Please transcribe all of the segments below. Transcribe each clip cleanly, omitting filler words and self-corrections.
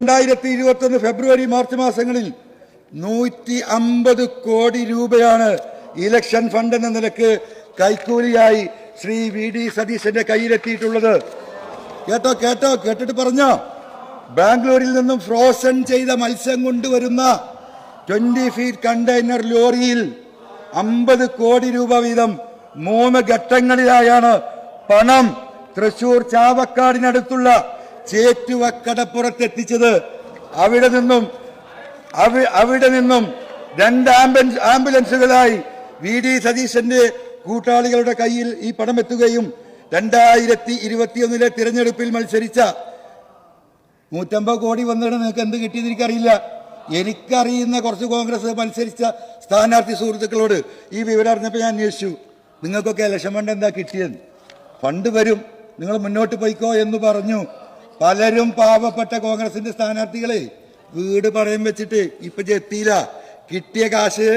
2021 ഫെബ്രുവരി March മാസങ്ങളിൽ 150 കോടി രൂപയാണ് ഇലക്ഷൻ ഫണ്ട് എന്ന നിലക്ക് കൈക്കൂലിയായി ശ്രീ വി.ഡി. സതീശന്റെ കയ്യിലെത്തിയിട്ടുള്ളത്. കേട്ടിട്ട് പറഞ്ഞോ. ബാംഗ്ലൂരിൽ നിന്നും ഫ്രോസൺ ചെയ്ത മത്സ്യം കൊണ്ടുവരുന്ന 20 ഫീറ്റ് കണ്ടെയ്നർ ലോറിയിൽ 50 കോടി രൂപ വീതം 3 ഘട്ടങ്ങളിലായാണ് പണം തൃശൂർ ചാവക്കാടിനടുത്തുള്ള ചേറ്റുവക്കടപ്പുറത്തെത്തിച്ചത്. അവിടെ നിന്നും 2 ആംബുലൻസുകളായി വി.ഡി. സതീശന്റെ കൂട്ടാളികളുടെ കയ്യിൽ ഈ പണം എത്തുകയും 2021 തിരഞ്ഞെടുപ്പിൽ മത്സരിച്ച 150 കോടി വന്നിട്ട് നിങ്ങൾക്ക് എന്ത് കിട്ടിയെന്ന് എനിക്കറിയില്ല. എനിക്കറിയുന്ന കുറച്ച് കോൺഗ്രസ് മത്സരിച്ച സ്ഥാനാർത്ഥി സുഹൃത്തുക്കളോട് ഈ വിവരം അറിഞ്ഞപ്പോൾ ഞാൻ അന്വേഷിച്ചു, നിങ്ങൾക്കൊക്കെ ഇലക്ഷൻ ഫണ്ട് എന്താ കിട്ടിയത്? ഫണ്ട് വരും, നിങ്ങൾ മുന്നോട്ട് പോയിക്കോ എന്ന് പറഞ്ഞു. പലരും പാവപ്പെട്ട കോൺഗ്രസിന്റെ സ്ഥാനാർത്ഥികളെ വീട് പണയം വെച്ചിട്ട് ഇപ്പൊ എത്തിയില്ല. കിട്ടിയ കാശ്,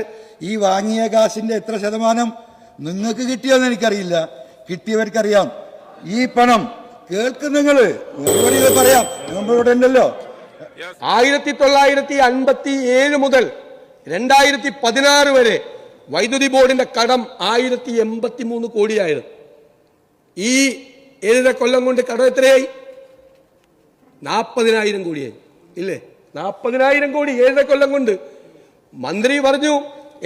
ഈ വാങ്ങിയ കാശിന്റെ എത്ര ശതമാനം നിങ്ങൾക്ക് കിട്ടിയോന്ന് എനിക്കറിയില്ല, കിട്ടിയവർക്കറിയാം. ഈ പണം കേൾക്കുന്നുങ്ങള് പറയാം, നമ്മളിവിടെ ഉണ്ടല്ലോ. 1957 മുതൽ 2016 വരെ വൈദ്യുതി ബോർഡിന്റെ കടം 1083 കോടിയായിരുന്നു. ഈ 7 കൊല്ലം കൊണ്ട് കടം എത്രയായി? 40,000 കോടിയായി. ഇല്ലേ? 40,000 കോടി 7 കൊല്ലം കൊണ്ട്. മന്ത്രി പറഞ്ഞു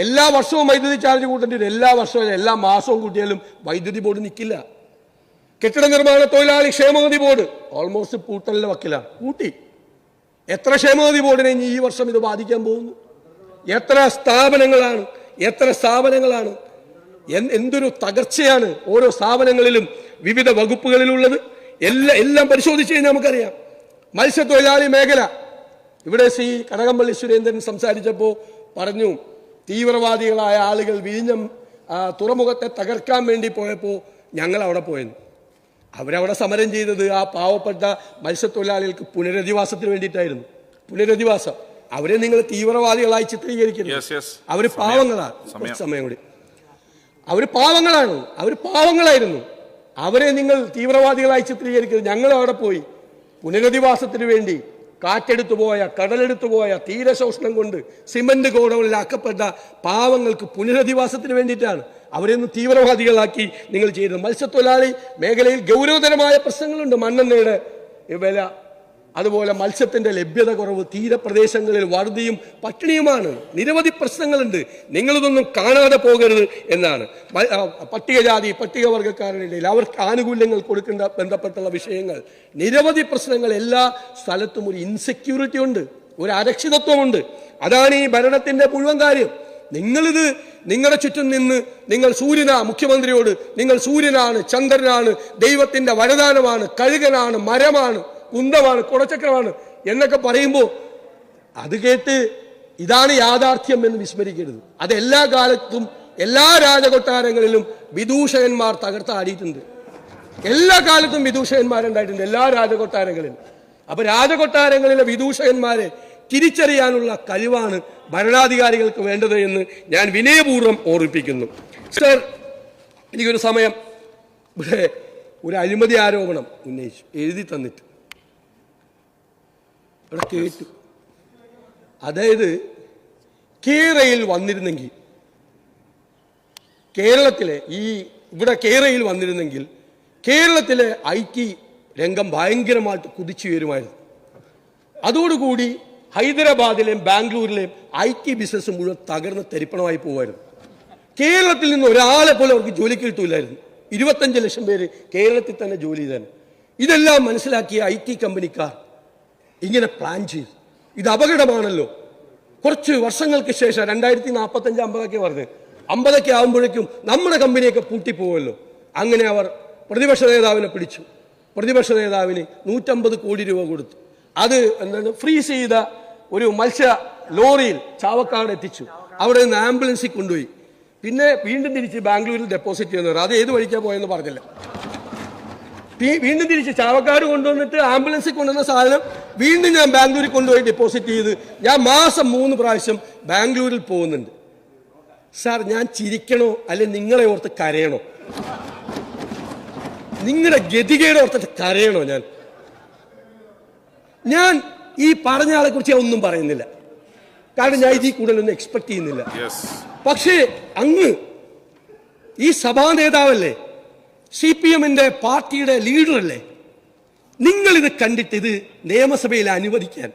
എല്ലാ വർഷവും വൈദ്യുതി ചാർജ് കൂട്ടേണ്ടി വരും. എല്ലാ വർഷവും എല്ലാ മാസവും കൂട്ടിയാലും വൈദ്യുതി ബോർഡ് നിൽക്കില്ല. കെട്ടിട നിർമ്മാണ തൊഴിലാളി ക്ഷേമനിധി ബോർഡ് ഓൾമോസ്റ്റ് പൂട്ടലിന്റെ വക്കിലാണ്. കൂട്ടി. എത്ര ക്ഷേമനിധി ബോർഡിനെ ഈ വർഷം ഇത് ബാധിക്കാൻ പോകുന്നു? എത്ര സ്ഥാപനങ്ങളാണ്? എന്തൊരു തകർച്ചയാണ് ഓരോ സ്ഥാപനങ്ങളിലും വിവിധ വകുപ്പുകളിലുള്ളത്. എല്ലാം പരിശോധിച്ച് കഴിഞ്ഞാൽ നമുക്കറിയാം. മത്സ്യത്തൊഴിലാളി മേഖല, ഇവിടെ ശ്രീ കടകംപള്ളി സുരേന്ദ്രൻ സംസാരിച്ചപ്പോൾ പറഞ്ഞു, തീവ്രവാദികളായ ആളുകൾ വിഴിഞ്ഞം തുറമുഖത്തെ തകർക്കാൻ വേണ്ടി പോയപ്പോൾ ഞങ്ങൾ അവിടെ പോയെന്ന്. അവരവിടെ സമരം ചെയ്തത് ആ പാവപ്പെട്ട മത്സ്യത്തൊഴിലാളികൾക്ക് പുനരധിവാസത്തിന് വേണ്ടിയിട്ടായിരുന്നു. പുനരധിവാസം. അവരെ നിങ്ങൾ തീവ്രവാദികളായി ചിത്രീകരിക്കരുത്. അവർ പാവങ്ങളാണ്. സമയം കൂടി. അവർ പാവങ്ങളായിരുന്നു. അവരെ നിങ്ങൾ തീവ്രവാദികളായി ചിത്രീകരിക്കരുത്. ഞങ്ങൾ അവിടെ പോയി പുനരധിവാസത്തിന് വേണ്ടി കാറ്റെടുത്തു പോയ, കടലെടുത്തു പോയ, തീരശോഷണം കൊണ്ട് സിമന്റ് ഗോഡൌണിലാക്കപ്പെട്ട പാവങ്ങൾക്ക് പുനരധിവാസത്തിന് വേണ്ടിയിട്ടാണ്. അവരെയൊന്നും തീവ്രവാദികളാക്കി നിങ്ങൾ ചെയ്തത്. മത്സ്യത്തൊഴിലാളി മേഖലയിൽ ഗൗരവതരമായ പ്രശ്നങ്ങളുണ്ട്. മണ്ണെണ്ണയുടെ വില, അതുപോലെ മത്സ്യത്തിന്റെ ലഭ്യത കുറവ്, തീരപ്രദേശങ്ങളിൽ വറുതിയും പട്ടിണിയുമാണ്. നിരവധി പ്രശ്നങ്ങളുണ്ട്. നിങ്ങളിതൊന്നും കാണാതെ പോകരുത് എന്നാണ്. പട്ടികജാതി പട്ടികവർഗക്കാരുടെ ഇടയിൽ അവർക്ക് ആനുകൂല്യങ്ങൾ കൊടുക്കേണ്ട ബന്ധപ്പെട്ടുള്ള വിഷയങ്ങൾ, നിരവധി പ്രശ്നങ്ങൾ. എല്ലാ സ്ഥലത്തും ഒരു ഇൻസെക്യൂരിറ്റി ഉണ്ട്, ഒരു അരക്ഷിതത്വമുണ്ട്. അതാണ് ഈ ഭരണത്തിന്റെ മുഴുവൻ കാര്യം. നിങ്ങളിത് നിങ്ങളുടെ ചുറ്റും നിന്ന് നിങ്ങൾ മുഖ്യമന്ത്രിയോട് നിങ്ങൾ സൂര്യനാണ്, ചന്ദ്രനാണ്, ദൈവത്തിന്റെ വരദാനമാണ്, കഴുകനാണ്, മരമാണ്, കുന്തമാണ്, കുടച്ചക്രമാണ് എന്നൊക്കെ പറയുമ്പോൾ അത് കേട്ട് ഇതാണ് യാഥാർത്ഥ്യം എന്ന് വിസ്മരിക്കരുത്. അത് എല്ലാ കാലത്തും എല്ലാ രാജകൊട്ടാരങ്ങളിലും വിദൂഷകന്മാർ തകർത്താടിയിട്ടുണ്ട്. എല്ലാ കാലത്തും വിദൂഷകന്മാരുണ്ടായിട്ടുണ്ട്, എല്ലാ രാജകൊട്ടാരങ്ങളിലും. അപ്പൊ രാജകൊട്ടാരങ്ങളിലെ വിദൂഷകന്മാരെ തിരിച്ചറിയാനുള്ള കഴിവാണ് ഭരണാധികാരികൾക്ക് വേണ്ടത് എന്ന് ഞാൻ വിനയപൂർവ്വം ഓർമ്മിപ്പിക്കുന്നു. സർ, എനിക്കൊരു സമയം ഇവിടെ ഒരു അഴിമതി ആരോപണം ഉന്നയിച്ചു, എഴുതി തന്നിട്ട് ഇവിടെ കേട്ടു. അതായത് കേരയിൽ വന്നിരുന്നെങ്കിൽ, കേരളയിൽ വന്നിരുന്നെങ്കിൽ കേരളത്തിലെ IT രംഗം ഭയങ്കരമായിട്ട് കുതിച്ചു വരുമായിരുന്നു. അതോടുകൂടി ഹൈദരാബാദിലെയും ബാംഗ്ലൂരിലെയും IT ബിസിനസ് മുഴുവൻ തകർന്ന് തരിപ്പണമായി പോകുമായിരുന്നു. കേരളത്തിൽ നിന്ന് ഒരാളെ പോലും അവർക്ക് ജോലിക്ക് കിട്ടൂലായിരുന്നു. 25 ലക്ഷം പേര് കേരളത്തിൽ തന്നെ ജോലി ചെയ്താണ്. ഇതെല്ലാം മനസ്സിലാക്കിയ IT കമ്പനിക്കാർ ഇങ്ങനെ പ്ലാൻ ചെയ്തു. ഇത് അപകടമാണല്ലോ. കുറച്ച് വർഷങ്ങൾക്ക് ശേഷം 2045 50 പറഞ്ഞ് 50 ആകുമ്പോഴേക്കും നമ്മുടെ കമ്പനിയൊക്കെ പൂട്ടിപ്പോവല്ലോ. അങ്ങനെ അവർ പ്രതിപക്ഷ നേതാവിനെ പിടിച്ചു. പ്രതിപക്ഷ നേതാവിന് 150 കോടി രൂപ കൊടുത്തു. അത് ഫ്രീസ് ചെയ്ത ഒരു മത്സ്യ ലോറിയിൽ ചാവക്കാട് എത്തിച്ചു. അവിടെ നിന്ന് ആംബുലൻസിൽ കൊണ്ടുപോയി. പിന്നെ വീണ്ടും തിരിച്ച് ബാംഗ്ലൂരിൽ ഡെപ്പോസിറ്റ് ചെയ്യുന്നവർ അത് ഏത് വഴിക്കാണ് പോയെന്ന് പറഞ്ഞില്ല. വീണ്ടും തിരിച്ച് ചാവക്കാട് കൊണ്ടുവന്നിട്ട് ആംബുലൻസിൽ കൊണ്ടുവന്ന സാധനം വീണ്ടും ഞാൻ ബാംഗ്ലൂരിൽ കൊണ്ടുപോയി ഡെപ്പോസിറ്റ് ചെയ്ത് ഞാൻ മാസം 3 പ്രാവശ്യം ബാംഗ്ലൂരിൽ പോകുന്നുണ്ട്. സാർ, ഞാൻ ചിരിക്കണോ അല്ലെ നിങ്ങളെ ഓർത്ത് കരയണോ? നിങ്ങളുടെ ഗതികേട് ഓർത്തിട്ട് കരയണോ? ഞാൻ ഈ പറഞ്ഞ ആളെ കുറിച്ച് ഞാൻ ഒന്നും പറയുന്നില്ല, കാരണം ഞാൻ ഇതിൽ കൂടുതലൊന്നും എക്സ്പെക്ട് ചെയ്യുന്നില്ല. പക്ഷേ അങ്ങ് ഈ സഭാ നേതാവല്ലേ, CPM-ന്റെ പാർട്ടിയുടെ ലീഡറല്ലേ, നിങ്ങളിത് കണ്ടിട്ട് ഇത് നിയമസഭയിൽ അനുവദിക്കാൻ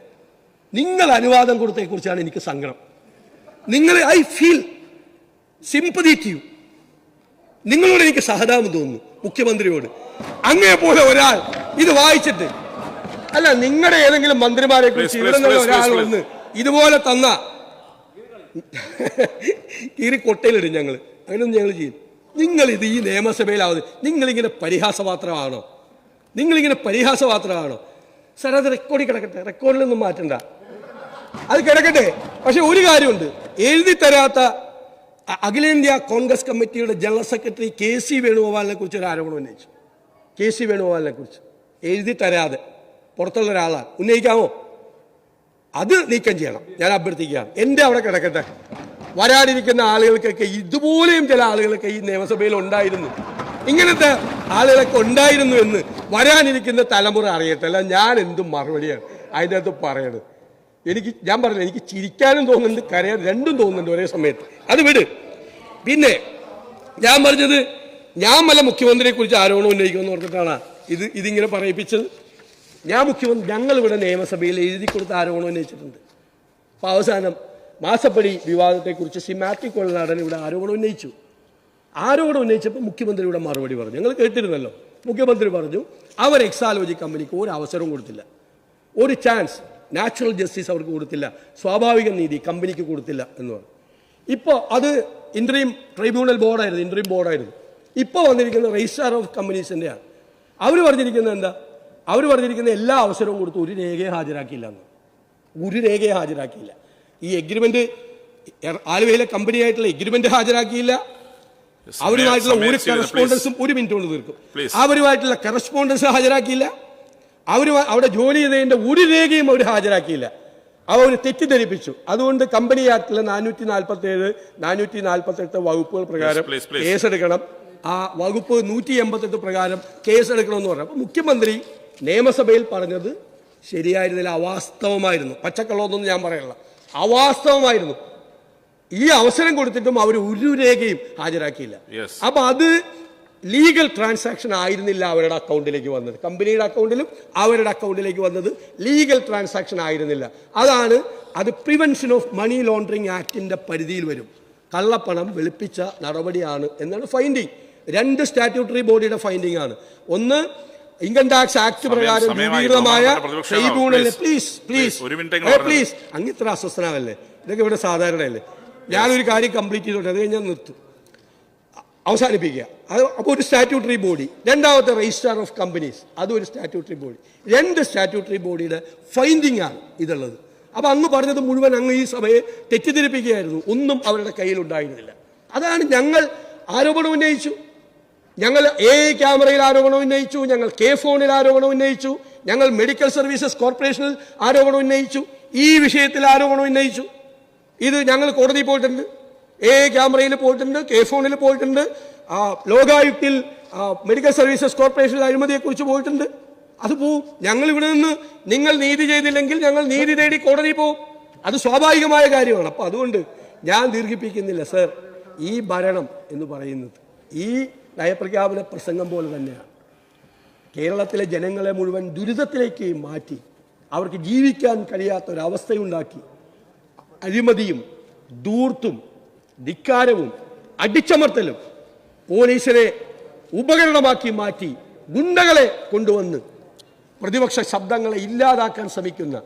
നിങ്ങൾ അനുവാദം കൊടുത്തതിനെ കുറിച്ചാണ് എനിക്ക് സങ്കടം. I feel sympathy to you. നിങ്ങളോട് എനിക്ക് സഹതാപം തോന്നുന്നു, മുഖ്യമന്ത്രിയോട്. അങ്ങേ പോലെ ഒരാൾ ഇത് വായിച്ചിട്ട്, അല്ല നിങ്ങളുടെ ഏതെങ്കിലും മന്ത്രിമാരെ കുറിച്ച് ഇവിടെ നിന്ന് ഒരാൾ വന്ന് ഇതുപോലെ തന്ന കീറി കൊട്ടയിലിടും ഞങ്ങൾ. അങ്ങനെയൊന്നും ഞങ്ങൾ ചെയ്യും. നിങ്ങൾ ഇത് ഈ നിയമസഭയിലാവുന്നത് നിങ്ങളിങ്ങനെ പരിഹാസപാത്രമാണോ? സാർ, അത് റെക്കോർഡിൽ കിടക്കട്ടെ, റെക്കോർഡിലൊന്നും മാറ്റണ്ട, അത് കിടക്കട്ടെ. പക്ഷെ ഒരു കാര്യമുണ്ട്, എഴുതി തരാത്ത അഖിലേന്ത്യാ കോൺഗ്രസ് കമ്മിറ്റിയുടെ ജനറൽ സെക്രട്ടറി KC വേണുഗോപാലിനെ കുറിച്ച് ഒരു ആരോപണം ഉന്നയിച്ചു. KC വേണുഗോപാലിനെ കുറിച്ച് എഴുതി തരാതെ പുറത്തുള്ള ഒരാളാണ്, ഉന്നയിക്കാമോ? അത് നീക്കം ചെയ്യണം, ഞാൻ അഭ്യർത്ഥിക്കുകയാണ്. എൻ്റെ അവിടെ കിടക്കട്ടെ. വരാനിരിക്കുന്ന ആളുകൾക്കൊക്കെ ഇതുപോലെയും ചില ആളുകളൊക്കെ ഈ നിയമസഭയിൽ ഉണ്ടായിരുന്നു, ഇങ്ങനത്തെ ആളുകളൊക്കെ ഉണ്ടായിരുന്നു എന്ന് വരാനിരിക്കുന്ന തലമുറ അറിയട്ടെ. അല്ല ഞാൻ എന്തും മറുപടിയാണ് അതിൻ്റെ അകത്ത് പറയണത്. ഞാൻ പറഞ്ഞില്ല, എനിക്ക് ചിരിക്കാനും തോന്നുന്നുണ്ട്, കരയാൻ രണ്ടും തോന്നുന്നുണ്ട് ഒരേ സമയത്ത്. അത് വിട്. പിന്നെ ഞാൻ പറഞ്ഞത്, ഞാൻ വല്ല മുഖ്യമന്ത്രിയെ കുറിച്ച് ആരോപണം ഉന്നയിക്കുമെന്ന് ഓർത്തിട്ടാണ് ഇതിങ്ങനെ പറയിപ്പിച്ചത്. ഞങ്ങളിവിടെ നിയമസഭയിൽ എഴുതി കൊടുത്ത ആരോപണം ഉന്നയിച്ചിട്ടുണ്ട്. അപ്പോൾ അവസാനം മാസപ്പടി വിവാദത്തെക്കുറിച്ച് മാത്യു കൊള്ളനാടൻ ഇവിടെ ആരോപണം ഉന്നയിച്ചപ്പോൾ മുഖ്യമന്ത്രിയുടെ മറുപടി പറഞ്ഞു. ഞങ്ങൾ കേട്ടിരുന്നല്ലോ. മുഖ്യമന്ത്രി പറഞ്ഞു അവർ എക്സാലോജി കമ്പനിക്ക് ഒരു അവസരവും കൊടുത്തില്ല, ഒരു ചാൻസ്, നാച്ചുറൽ ജസ്റ്റിസ് അവർക്ക് കൊടുത്തില്ല, സ്വാഭാവിക നീതി കമ്പനിക്ക് കൊടുത്തില്ല എന്ന് പറഞ്ഞു. ഇപ്പോൾ അത് ഇൻട്രീം ബോർഡായിരുന്നു. ഇപ്പോൾ വന്നിരിക്കുന്ന രജിസ്ട്രാർ ഓഫ് കമ്പനീസിൻ്റെയാണ്. അവർ പറഞ്ഞിരിക്കുന്നത് എന്താ? അവർ പറഞ്ഞിരിക്കുന്ന എല്ലാ അവസരവും കൊടുത്ത് ഒരു രേഖയെ ഹാജരാക്കിയില്ല. ഈ എഗ്രിമെന്റ് ആലുവയിലെ കമ്പനിയായിട്ടുള്ള എഗ്രിമെന്റ് ഹാജരാക്കിയില്ല. അവരുമായിട്ടുള്ള ഒരു കറസ്പോണ്ടൻസും, ഒരു മിനിറ്റ് കൊണ്ട് തീർക്കും, അവരുമായിട്ടുള്ള കറസ്പോണ്ടൻസ് ഹാജരാക്കിയില്ല. അവിടെ ജോലി ചെയ്തതിന്റെ ഒരു രേഖയും അവർ ഹാജരാക്കിയില്ല. അവർ തെറ്റിദ്ധരിപ്പിച്ചു. അതുകൊണ്ട് കമ്പനി ആക്ടിലെ 447, 448 വകുപ്പുകൾ പ്രകാരം കേസെടുക്കണം. ആ വകുപ്പ് 188 പ്രകാരം കേസെടുക്കണമെന്ന് പറഞ്ഞു. അപ്പോൾ മുഖ്യമന്ത്രി നിയമസഭയിൽ പറഞ്ഞത് ശരിയായിരുന്നില്ല, അവാസ്തവമായിരുന്നു. പച്ചക്കള്ളമൊന്നും ഞാൻ പറയല്ല, അവാസ്തവമായിരുന്നു. ഈ അവസരം കൊടുത്തിട്ടും അവർ ഒരു രേഖയും ഹാജരാക്കിയില്ല. അപ്പൊ അത് ലീഗൽ ട്രാൻസാക്ഷൻ ആയിരുന്നില്ല അവരുടെ അക്കൗണ്ടിലേക്ക് വന്നത്. കമ്പനിയുടെ അക്കൗണ്ടിലും അവരുടെ അക്കൗണ്ടിലേക്ക് വന്നത് ലീഗൽ ട്രാൻസാക്ഷൻ ആയിരുന്നില്ല. അത് പ്രിവെൻഷൻ ഓഫ് മണി ലോണ്ടറിംഗ് ആക്ടിന്റെ പരിധിയിൽ വരും. കള്ളപ്പണം വെളുപ്പിച്ച നടപടിയാണ് എന്നാണ് ഫൈൻഡിങ്. 2 സ്റ്റാറ്റ്യൂട്ടറി ബോഡിയുടെ ഫൈൻഡിംഗ് ആണ്. ഒന്ന്, ഇൻകം ടാക്സ് ആക്ട് പ്രകാരം രൂപീകൃതമായ ട്രൈബ്യൂണലിൽ പ്ലീസ് അങ്ങ് ഇത്ര അസ്വസ്ഥനാവല്ലേ, ഇതൊക്കെ ഇവിടെ സാധാരണയല്ലേ. ഞാനൊരു കാര്യം കംപ്ലീറ്റ് ചെയ്തോട്ടെ, അത് കഴിഞ്ഞാൽ അവസാനിപ്പിക്കുക. അപ്പോൾ ഒരു സ്റ്റാറ്റ്യൂട്ടറി ബോഡി. രണ്ടാമത്തെ രജിസ്ട്രാർ ഓഫ് കമ്പനീസ്, അതും ഒരു സ്റ്റാറ്റ്യൂട്ടറി ബോഡി. 2 സ്റ്റാറ്റ്യൂട്ടറി ബോഡിയുടെ ഫൈൻഡിംഗ് ആണ് ഇതുള്ളത്. അപ്പൊ അങ്ങ് പറഞ്ഞത് മുഴുവൻ അങ്ങ് ഈ സഭയെ തെറ്റിദ്ധരിപ്പിക്കുകയായിരുന്നു. ഒന്നും അവരുടെ കയ്യിലുണ്ടായിരുന്നില്ല. അതാണ് ഞങ്ങൾ ആരോപണം ഉന്നയിച്ചു. ഞങ്ങൾ ക്യാമറയിൽ ആരോപണം ഉന്നയിച്ചു, ഞങ്ങൾ ഫോണിൽ ആരോപണം ഉന്നയിച്ചു, ഞങ്ങൾ മെഡിക്കൽ സർവീസസ് കോർപ്പറേഷനിൽ ആരോപണം ഉന്നയിച്ചു, ഈ വിഷയത്തിൽ ആരോപണം ഉന്നയിച്ചു. ഇത് ഞങ്ങൾ കോടതിയിൽ പോയിട്ടുണ്ട്, ക്യാമറയിൽ പോയിട്ടുണ്ട്, ഫോണിൽ പോയിട്ടുണ്ട്, ലോകായുക്തിൽ മെഡിക്കൽ സർവീസസ് കോർപ്പറേഷനിൽ അഴിമതിയെക്കുറിച്ച് പോയിട്ടുണ്ട്. അത് പോവും. ഞങ്ങൾ ഇവിടെ നിന്ന് നിങ്ങൾ നീതി ചെയ്തില്ലെങ്കിൽ ഞങ്ങൾ നീതി തേടി കോടതിയിൽ പോവും. അത് സ്വാഭാവികമായ കാര്യമാണ്. അപ്പൊ അതുകൊണ്ട് ഞാൻ ദീർഘിപ്പിക്കുന്നില്ല സർ. ഈ ഭരണം എന്ന് പറയുന്നത് ഈ നയപ്രഖ്യാപന പ്രസംഗം പോലെ തന്നെയാണ്. കേരളത്തിലെ ജനങ്ങളെ മുഴുവൻ ദുരിതത്തിലേക്ക് മാറ്റി അവർക്ക് ജീവിക്കാൻ കഴിയാത്ത ഒരവസ്ഥയുണ്ടാക്കി, അഴിമതിയും ധൂർത്തും ധിക്കാരവും അടിച്ചമർത്തലും പോലീസിനെ ഉപകരണമാക്കി മാറ്റി ഗുണ്ടകളെ കൊണ്ടുവന്ന് പ്രതിപക്ഷ ശബ്ദങ്ങളെ ഇല്ലാതാക്കാൻ ശ്രമിക്കുന്ന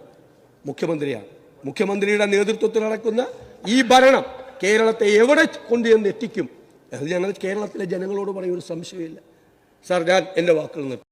മുഖ്യമന്ത്രിയാണ്. മുഖ്യമന്ത്രിയുടെ നേതൃത്വത്തിൽ നടക്കുന്ന ഈ ഭരണം കേരളത്തെ എവിടെ കൊണ്ടുവന്ന് എത്തിക്കും അത് ഞങ്ങൾ കേരളത്തിലെ ജനങ്ങളോട് പറയുന്ന ഒരു സംശയമില്ല. സാർ, ഞാൻ എൻ്റെ വാക്കുകൾ നിർത്തും.